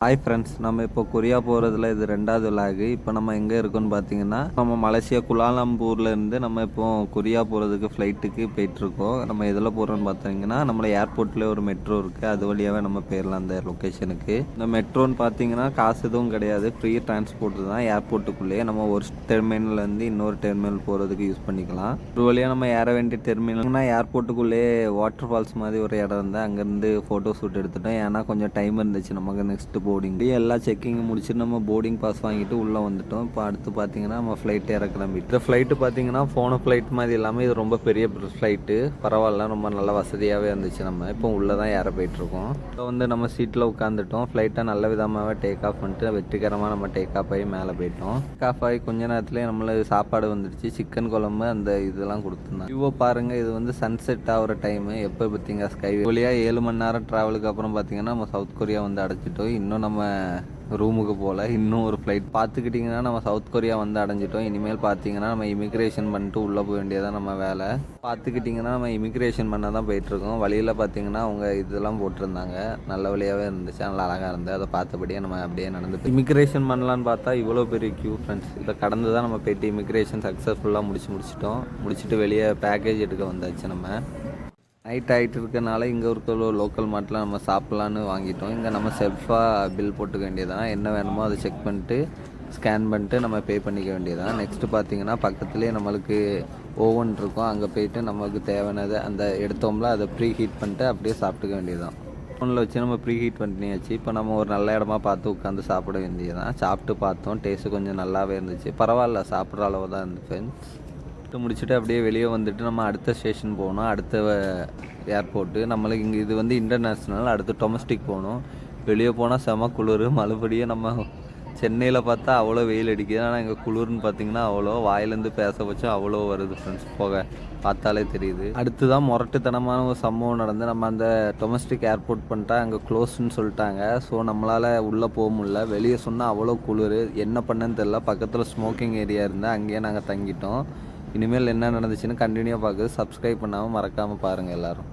Hi friends, நம்ம இப்போ Korea போகிறதுல இது 2வது விலாகு. இப்போ நம்ம எங்கே இருக்கோம்னு பார்த்தீங்கன்னா, நம்ம மலேசியா குலாலம்பூர்லேருந்து நம்ம இப்போ கொரியா போகிறதுக்கு ஃப்ளைட்டுக்கு போயிட்டுருக்கோம். நம்ம எதில் போகிறோம்னு பார்த்தீங்கன்னா, நம்மள ஏர்போர்ட்லேயே ஒரு மெட்ரோ இருக்குது. அது வழியாகவே நம்ம போயிடலாம் அந்த லொக்கேஷனுக்கு. இந்த மெட்ரோன்னு பார்த்தீங்கன்னா காசு எதுவும் கிடையாது, ஃப்ரீ டிரான்ஸ்போர்ட் தான். ஏர்போர்ட்டுக்குள்ளேயே நம்ம ஒரு டெர்மினல்லேருந்து இன்னொரு டெர்மினல் போகிறதுக்கு யூஸ் பண்ணிக்கலாம். ஒரு வழியாக நம்ம ஏற வேண்டிய டெர்மினல்னா ஏர்போர்ட்டுக்குள்ளேயே வாட்டர் ஃபால்ஸ் மாதிரி ஒரு இடம் இருந்தால் அங்கேருந்து ஃபோட்டோ ஷூட் எடுத்துட்டோம். ஏன்னா கொஞ்சம் டைம் இருந்துச்சு நமக்கு நெக்ஸ்ட்டு போர்டிங் எல்லா செக்கிங் முடிச்சுட்டு நம்ம போர்டிங் பாஸ் வாங்கிட்டு உள்ளே வந்துட்டோம். இப்போ அடுத்து பார்த்தீங்கன்னா நம்ம ஃப்ளைட் ஏற கிளம்பிட்டு இந்த ஃப்ளைட்டு பார்த்தீங்கன்னா போன ஃப்ளைட் மாதிரி இல்லாமல் இது ரொம்ப பெரிய ஃப்ளைட்டு. பரவாயில்ல, ரொம்ப நல்ல வசதியாகவே இருந்துச்சு. நம்ம இப்போ உள்ளே தான் ஏற போயிட்டுருக்கோம். இப்போ வந்து நம்ம சீட்டில் உட்காந்துட்டோம். ஃப்ளைட்டை நல்ல விதமாகவே டேக் ஆஃப் பண்ணிட்டு வெற்றிகரமாக நம்ம டேக் ஆஃப் ஆகி மேலே போயிட்டோம். டேக் ஆஃப் ஆகி கொஞ்ச நேரத்துலேயே நம்மளுக்கு சாப்பாடு வந்துடுச்சு. சிக்கன் குழம்பு அந்த இதெல்லாம் கொடுத்துருந்தாங்க. இப்போ பாருங்கள், இது வந்து சன்செட் ஆகிற டைமு. எப்போ பார்த்தீங்க ஸ்கை வழியாக 7 மணி நேரம் ட்ராவலுக்கு அப்புறம் பார்த்தீங்கன்னா நம்ம சவுத் கொரியா வந்து அடைச்சிட்டோம். இன்னும் நம்ம ரூமுக்கு போகல. இன்னும் ஒரு ஃப்ளைட் பார்த்துக்கிட்டிங்கன்னா நம்ம சவுத் கொரியா வந்து அடைஞ்சிட்டோம். இனிமேல் பார்த்தீங்கன்னா நம்ம இமிக்ரேஷன் பண்ணிட்டு உள்ளே போக வேண்டியதான் நம்ம வேலை. பார்த்துக்கிட்டிங்கன்னா நம்ம இமிக்ரேஷன் பண்ண தான் போயிட்டுருக்கோம். வழியில் பார்த்தீங்கன்னா அவங்க இதெல்லாம் போட்டிருந்தாங்க. நல்ல வழியாகவே இருந்துச்சு, நல்லா அழகாக இருந்தது. அதை பார்த்தபடியே நம்ம அப்படியே நடந்து இமிக்ரேஷன் பண்ணலான்னு பார்த்தா இவ்வளோ பெரிய கியூ ஃப்ரெண்ட்ஸ். இதை கடந்து தான் நம்ம போயிட்டு இமிக்ரேஷன் சக்ஸஸ்ஃபுல்லாக முடிச்சுட்டு வெளியே பேக்கேஜ் எடுக்க வந்தாச்சு. நம்ம நைட் ஆகிட்டு இருக்கனால இங்கே இருக்க லோக்கல் மார்ட்டில் நம்ம சாப்பிட்லான்னு வாங்கிட்டோம். இங்கே நம்ம செல்ஃபாக பில் போட்டுக்க வேண்டியதான். என்ன வேணுமோ அதை செக் பண்ணிட்டு ஸ்கேன் பண்ணிட்டு நம்ம பே பண்ணிக்க வேண்டியதான். நெக்ஸ்ட்டு பார்த்தீங்கன்னா பக்கத்துலேயே நம்மளுக்கு ஓவன் இருக்கும். அங்கே போயிட்டு நமக்கு தேவையானதை அந்த எடுத்தோம்ல அதை ப்ரீ ஹீட் பண்ணிட்டு அப்படியே சாப்பிட்டுக்க வேண்டியதான். ஃபோனில் வச்சு நம்ம ப்ரீ ஹீட் பண்ணியாச்சு. இப்போ நம்ம ஒரு நல்ல இடமா பார்த்து உட்காந்து சாப்பிட வேண்டியதான். சாப்பிட்டு பார்த்தோம், டேஸ்ட்டு கொஞ்சம் நல்லாவே இருந்துச்சு. பரவாயில்ல, சாப்பிட்ற அளவு தான் இருந்துச்சு ஃப்ரெண்ட்ஸ். முடிச்சுட்டு அப்படியே வெளியே வந்துட்டு நம்ம அடுத்த ஸ்டேஷன் போகணும். அடுத்த ஏர்போர்ட்டு நம்மளுக்கு இங்கே இது வந்து இன்டர்நேஷ்னல். அடுத்து டொமஸ்டிக் போகணும். வெளியே போனால் செம குளிர். மறுபடியும் நம்ம சென்னையில் பார்த்தா அவ்வளோ வெயில் அடிக்குது. ஆனால் இங்கே குளிர்னு பார்த்தீங்கன்னா அவ்வளோ வாயிலேருந்து பேச வச்சோம் அவ்வளோ வருது ஃப்ரெண்ட்ஸ். போக பார்த்தாலே தெரியுது. அடுத்து தான் முரட்டுத்தனமான ஒரு சம்பவம் நடந்து நம்ம அந்த டொமஸ்டிக் ஏர்போர்ட் பண்ணிட்டா அங்கே க்ளோஸ்ன்னு சொல்லிட்டாங்க. ஸோ நம்மளால் உள்ளே போக முடியல. வெளியே சொன்னால் அவ்வளோ குளிர். என்ன பண்ணேன்னு தெரில. பக்கத்தில் ஸ்மோக்கிங் ஏரியா இருந்தால் அங்கேயே நாங்கள் தங்கிட்டோம். இனிமேல் என்ன நடந்துச்சுன்னு கண்டினியூவாக பார்க்குறது. சப்ஸ்கிரைப் பண்ணாமல் மறக்காமல் பாருங்கள் எல்லோரும்.